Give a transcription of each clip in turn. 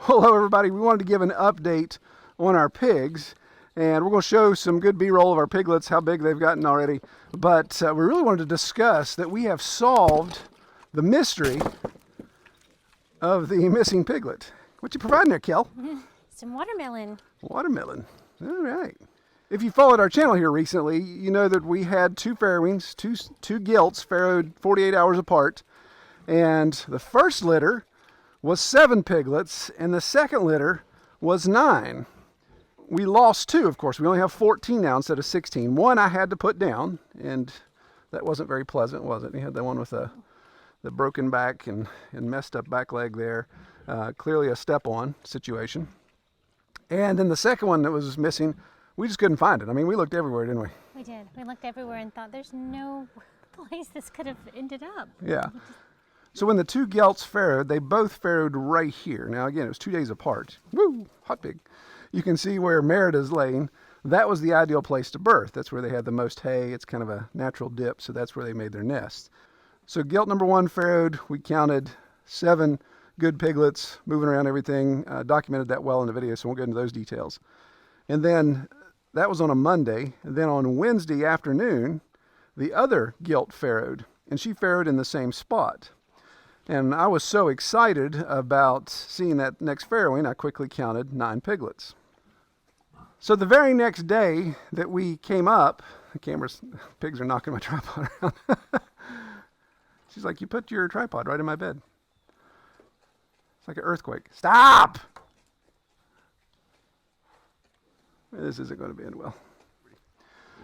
Hello everybody, we wanted to give an update on our pigs, and we're going to show some good b-roll of our piglets, how big they've gotten already. But we really wanted to discuss that we have solved the mystery of the missing piglet. What you providing there, Kel? Some watermelon. Watermelon. All right. If you followed our channel here recently, you know that we had two farrowings, two gilts farrowed 48 hours apart, and the first litter was 7 piglets, and the second litter was 9. We lost 2, of course. We only have 14 now instead of 16. One I had to put down, and that wasn't very pleasant, was it? You had the one with the broken back and messed up back leg there. Clearly a step-on situation. And then the second one that was missing, we just couldn't find it. I mean, we looked everywhere, didn't we? We did. We looked everywhere and thought there's no place this could have ended up. Yeah. So when the two gelts farrowed, they both farrowed right here. Now again, it was 2 days apart. Woo, hot pig. You can see where Merida's laying. That was the ideal place to birth. That's where they had the most hay. It's kind of a natural dip, so that's where they made their nest. So gilt number 1 farrowed. We counted 7 good piglets, moving around everything. Documented that well in the video, so we won't get into those details. And then that was on a Monday. And then on Wednesday afternoon, the other gilt farrowed, and she farrowed in the same spot. And I was so excited about seeing that next farrowing, I quickly counted 9 piglets. So the very next day that we came up, pigs are knocking my tripod around. She's like, you put your tripod right in my bed. It's like an earthquake. Stop! This isn't going to be end well.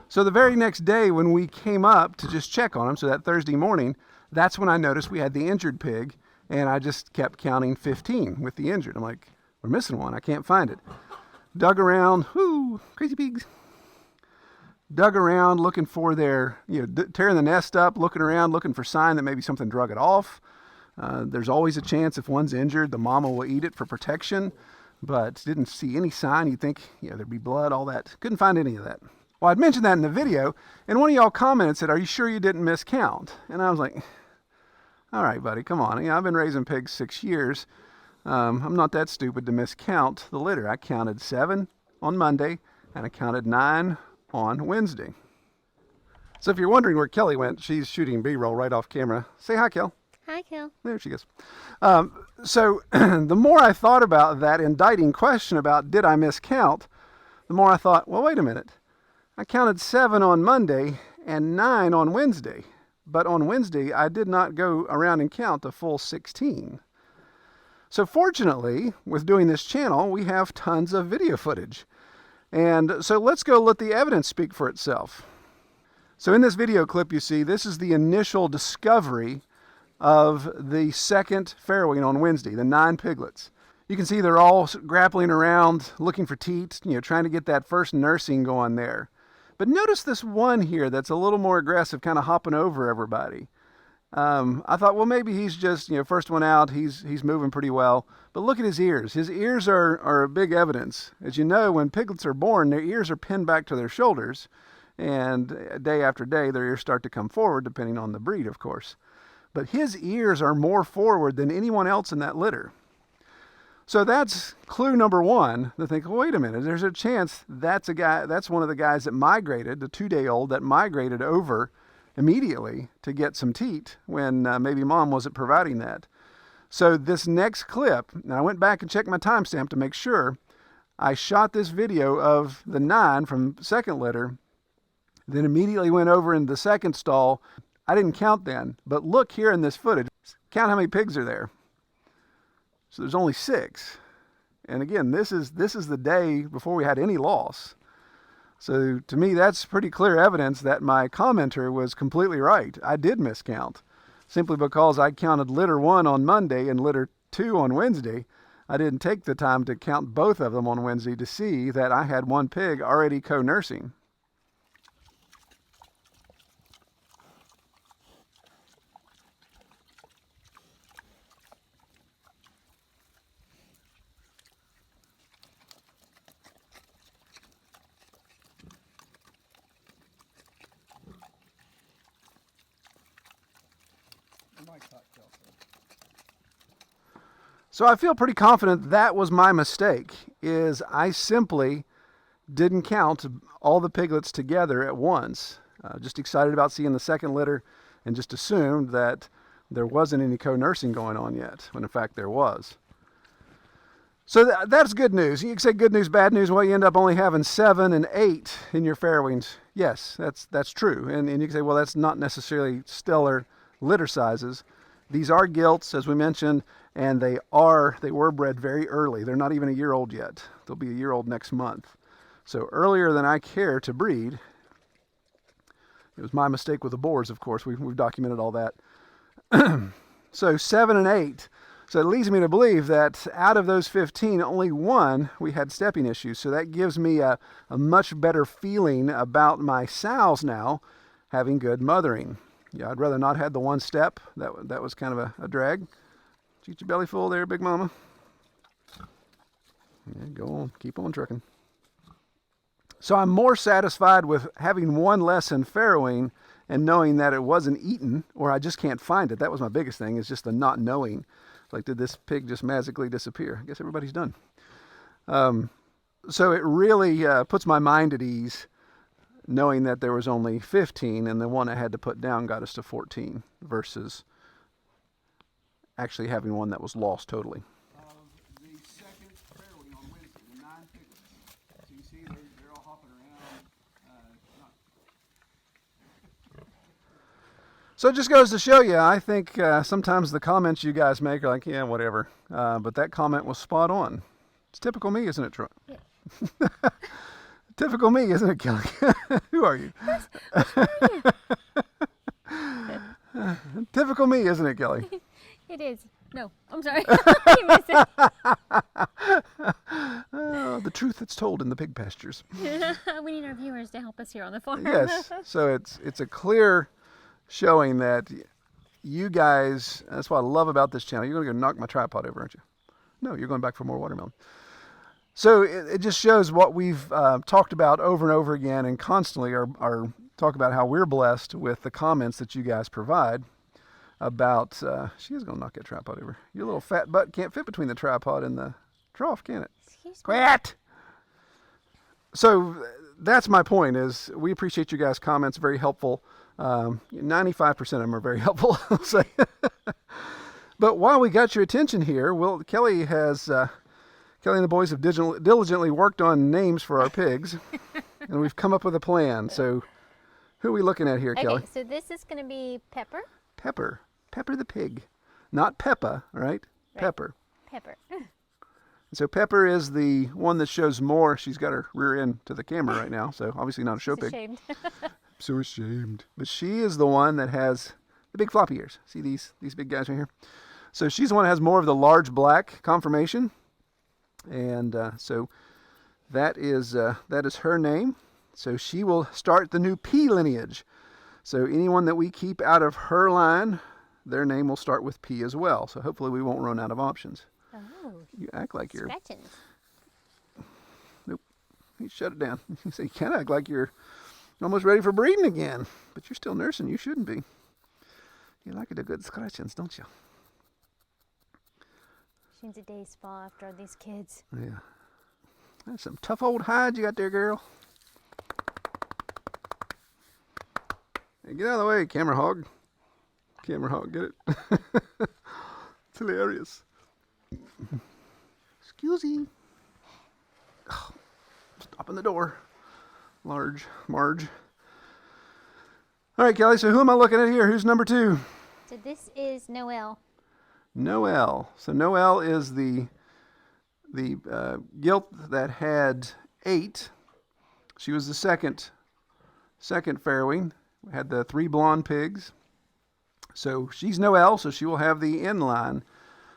So the very next day when we came up to just check on them, so that Thursday morning, that's when I noticed we had the injured pig, and I just kept counting 15 with the injured. I'm like, we're missing one. I can't find it. Dug around. Whoo, crazy pigs. Dug around looking for their, tearing the nest up, looking around, looking for sign that maybe something drug it off. There's always a chance if one's injured, the mama will eat it for protection, but didn't see any sign. You'd think, there'd be blood, all that. Couldn't find any of that. Well, I'd mentioned that in the video, and one of y'all commented, said, are you sure you didn't miscount? And I was like, all right, buddy, come on. I've been raising pigs 6 years. I'm not that stupid to miscount the litter. I counted 7 on Monday, and I counted 9 on Wednesday. So if you're wondering where Kelly went, she's shooting B-roll right off camera. Say hi, Kel. Hi, Kel. There she goes. So the more I thought about that indicting question about did I miscount, the more I thought, well, wait a minute. I counted 7 on Monday and 9 on Wednesday. But on Wednesday, I did not go around and count a full 16. So fortunately, with doing this channel, we have tons of video footage. And so let's go let the evidence speak for itself. So in this video clip you see, this is the initial discovery of the second farrowing on Wednesday, the 9 piglets. You can see they're all grappling around, looking for teat, trying to get that first nursing going there. But notice this one here that's a little more aggressive, kind of hopping over everybody. I thought, well, maybe he's just, first one out, he's moving pretty well. But look at his ears. His ears are a big evidence. As you know, when piglets are born, their ears are pinned back to their shoulders. And day after day, their ears start to come forward, depending on the breed, of course. But his ears are more forward than anyone else in that litter. So that's clue number 1 to think, well, wait a minute, there's a chance that's one of the guys that migrated, the 2-day-old that migrated over immediately to get some teat when maybe mom wasn't providing that. So this next clip, now I went back and checked my timestamp to make sure. I shot this video of the 9 from second litter, then immediately went over in the second stall. I didn't count then, but look here in this footage. Count how many pigs are there. So there's only 6. And again, this is the day before we had any loss. So to me, that's pretty clear evidence that my commenter was completely right. I did miscount, simply because I counted litter 1 on Monday and litter 2 on Wednesday. I didn't take the time to count both of them on Wednesday to see that I had 1 pig already co-nursing. So I feel pretty confident that was my mistake, is I simply didn't count all the piglets together at once. Just excited about seeing the second litter and just assumed that there wasn't any co-nursing going on yet, when in fact there was. So that's good news. You can say good news, bad news. Well, you end up only having 7 and 8 in your farrowings. Yes, that's true. And you can say, well, that's not necessarily stellar litter sizes. These are gilts, as we mentioned, and they were bred very early. They're not even a year old yet. They'll be a year old next month. So earlier than I care to breed. It was my mistake with the boars, of course. We've documented all that. So 7 and 8. So it leads me to believe that out of those 15, only 1 we had stepping issues. So that gives me a much better feeling about my sows now having good mothering. Yeah, I'd rather not had the 1 step. That was kind of a drag. Did you get your belly full there, Big Mama? Yeah, go on. Keep on trucking. So I'm more satisfied with having 1 less in farrowing and knowing that it wasn't eaten, or I just can't find it. That was my biggest thing, is just the not knowing. Like, did this pig just magically disappear? I guess everybody's done. So it really puts my mind at ease knowing that there was only 15, and the one I had to put down got us to 14 versus actually having one that was lost totally. The second farrowing on Wednesday, the 9 piglets. So you see they're all hopping around. So it just goes to show you, I think sometimes the comments you guys make are like, yeah, whatever. But that comment was spot on. It's typical me, isn't it, Troy? Yeah. Typical me, isn't it, Kelly? Who are you? Typical me, isn't it, Kelly? It is. No, I'm sorry. Oh, the truth that's told in the pig pastures. We need our viewers to help us here on the farm. Yes. So it's a clear showing that you guys, that's what I love about this channel. You're going to go knock my tripod over, aren't you? No, you're going back for more watermelon. So it just shows what we've talked about over and over again, and constantly are talk about how we're blessed with the comments that you guys provide about, she is going to knock that tripod over. Your little fat butt can't fit between the tripod and the trough, can it? Excuse me. Quit! So that's my point, is we appreciate you guys' comments, very helpful. 95% of them are very helpful, I'll say. But while we got your attention here, Kelly and the boys have diligently worked on names for our pigs, and we've come up with a plan. So who are we looking at here, Kelly? Okay, so this is going to be Pepper. Pepper the pig. Not Peppa, right? Pepper. Pepper. So Pepper is the one that shows more. She's got her rear end to the camera right now, so obviously not a show pig. Ashamed. So ashamed. But she is the one that has the big floppy ears. See these big guys right here? So she's the one that has more of the large black conformation. And so that is her name. So she will start the new P lineage. So anyone that we keep out of her line, their name will start with P as well. So hopefully we won't run out of options. Oh. You act like you're... Scratching. Nope. You shut it down. You say, you kind of act like you're almost ready for breeding again. But you're still nursing. You shouldn't be. You like it a good scratchings, don't you? She needs a day spa after all these kids. Yeah. That's some tough old hide you got there, girl. Hey, get out of the way, camera hog. Camera hog, get it? It's hilarious. Excusey. Oh, stop in the door. Marge. All right, Kelly, so who am I looking at here? Who's number 2? So this is Noelle. Noelle. So Noelle is the gilt that had 8. She was the second farrowing. We had the 3 blonde pigs. So she's Noelle, so she will have the N line.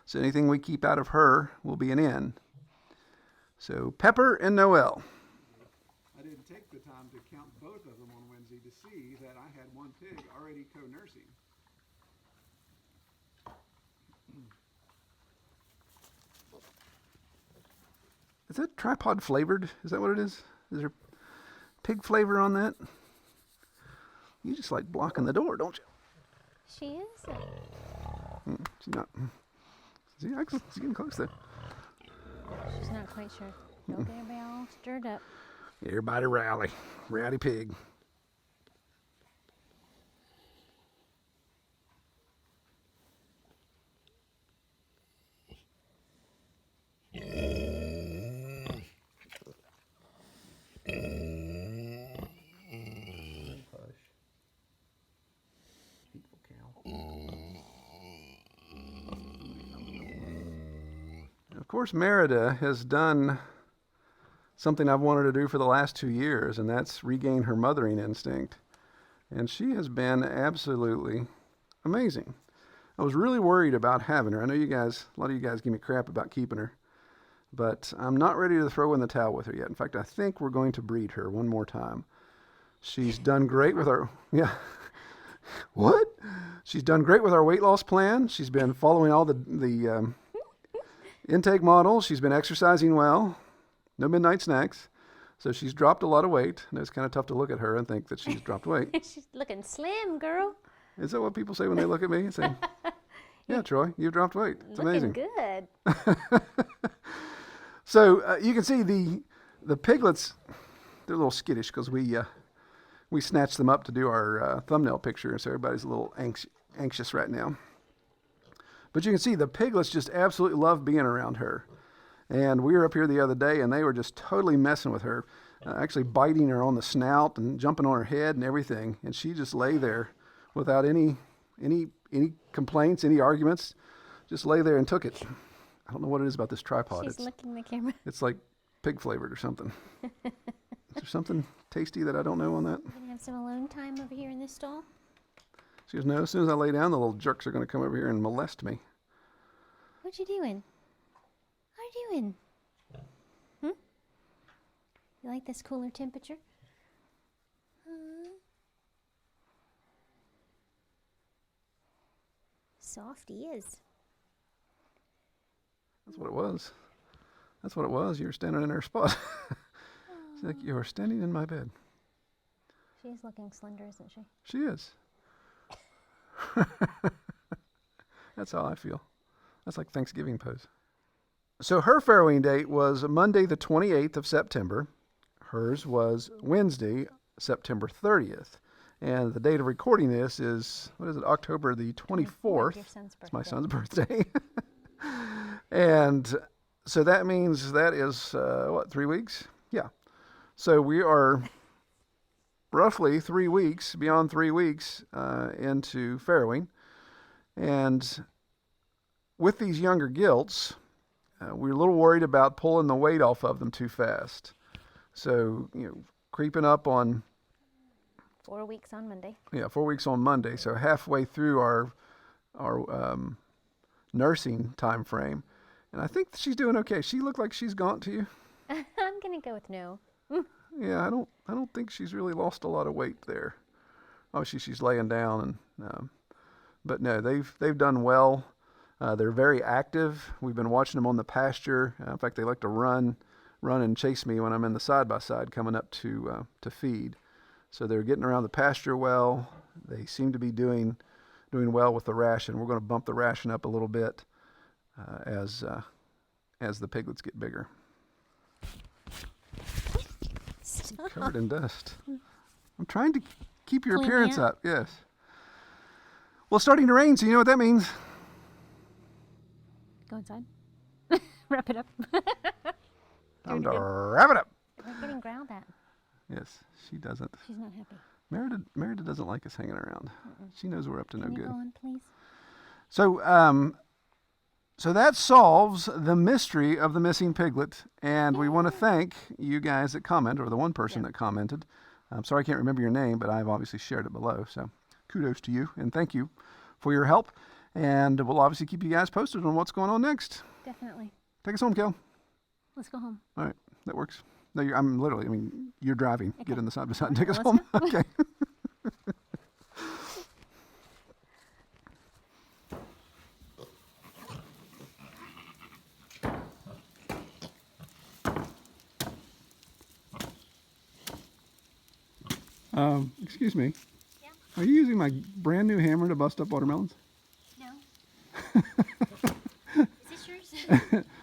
So anything we keep out of her will be an N. So Pepper and Noelle. I didn't take the time to count both of them on Wednesday to see that I had one pig already co-nursing. Is that tripod flavored? Is that what it is? Is there pig flavor on that? You just like blocking the door, don't you? She is. She's not. See, actually, she's getting close though. She's not quite sure. Don't get everybody all stirred up. Everybody rally. Rowdy pig. Of course, Merida has done something I've wanted to do for the last 2 years, and that's regain her mothering instinct. And she has been absolutely amazing. I was really worried about having her. I know you guys, a lot of you guys give me crap about keeping her, but I'm not ready to throw in the towel with her yet. In fact, I think we're going to breed her one more time. She's done great with our, yeah. What? She's done great with our weight loss plan. She's been following all the intake models. She's been exercising well. No midnight snacks. So she's dropped a lot of weight. And it's kind of tough to look at her and think that she's dropped weight. She's looking slim, girl. Is that what people say when they look at me? Say, yeah, Troy, you've dropped weight. It's amazing. Looking good. So you can see the piglets, they're a little skittish because we snatched them up to do our thumbnail picture. So everybody's a little anxious right now. But you can see the piglets just absolutely love being around her. And we were up here the other day, and they were just totally messing with her, actually biting her on the snout and jumping on her head and everything. And she just lay there without any complaints, any arguments. Just lay there and took it. I don't know what it is about this tripod. She's licking the camera. It's like pig flavored or something. Is there something tasty that I don't know on that? We're going to have some alone time over here in this stall. She goes, no, as soon as I lay down, the little jerks are going to come over here and molest me. What you doing? What are you doing? You like this cooler temperature? Soft he is. That's what it was. That's what it was. You were standing in her spot. It's like you were standing in my bed. She's looking slender, isn't she? She is. That's how I feel. That's like Thanksgiving pose. So her farrowing date was Monday the 28th of September. Hers was Wednesday, September 30th. And the date of recording this is, what is it, October the 24th. Your son's birthday. It's my son's birthday. And so that means that is, 3 weeks? Yeah. So we are roughly 3 weeks, beyond 3 weeks, into farrowing. And with these younger gilts, we're a little worried about pulling the weight off of them too fast. So, creeping up on 4 weeks on Monday. Yeah, 4 weeks on Monday. So halfway through our nursing time frame. And I think she's doing okay. She looked like she's gaunt to you. I'm gonna go with no. Yeah, I don't think she's really lost a lot of weight there. Oh, she's laying down and but no, they've done well. They're very active. We've been watching them on the pasture. In fact, they like to run and chase me when I'm in the side by side coming up to feed. So they're getting around the pasture well. They seem to be doing well with the ration. We're going to bump the ration up a little bit as the piglets get bigger. Stop. Covered in dust. I'm trying to keep your Clean appearance up. up. Yes. Well, it's starting to rain, so you know what that means. Go inside. Wrap it up. Time to wrap it up. We're getting growled at. Yes, she doesn't. She's not happy. Merida doesn't like us hanging around. She knows we're up to no Can you good. go on, please? So that solves the mystery of the missing piglet, and we want to thank you guys that commented, or the one person that commented. I'm sorry I can't remember your name, but I've obviously shared it below. So kudos to you, and thank you for your help. And we'll obviously keep you guys posted on what's going on next. Definitely. Take us home, Kel. Let's go home. All right, that works. No, you're driving. Okay. Get in the side by side and All take us right, home. let's Okay. Excuse me. Yeah. Are you using my brand new hammer to bust up watermelons? No. Is this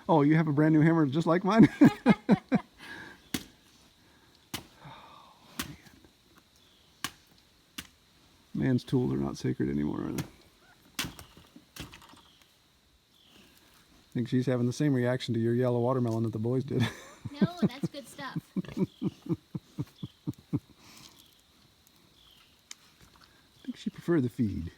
Oh, you have a brand new hammer just like mine? Man's tools are not sacred anymore, are they? I think she's having the same reaction to your yellow watermelon that the boys did. No, that's good stuff. I think she preferred the feed.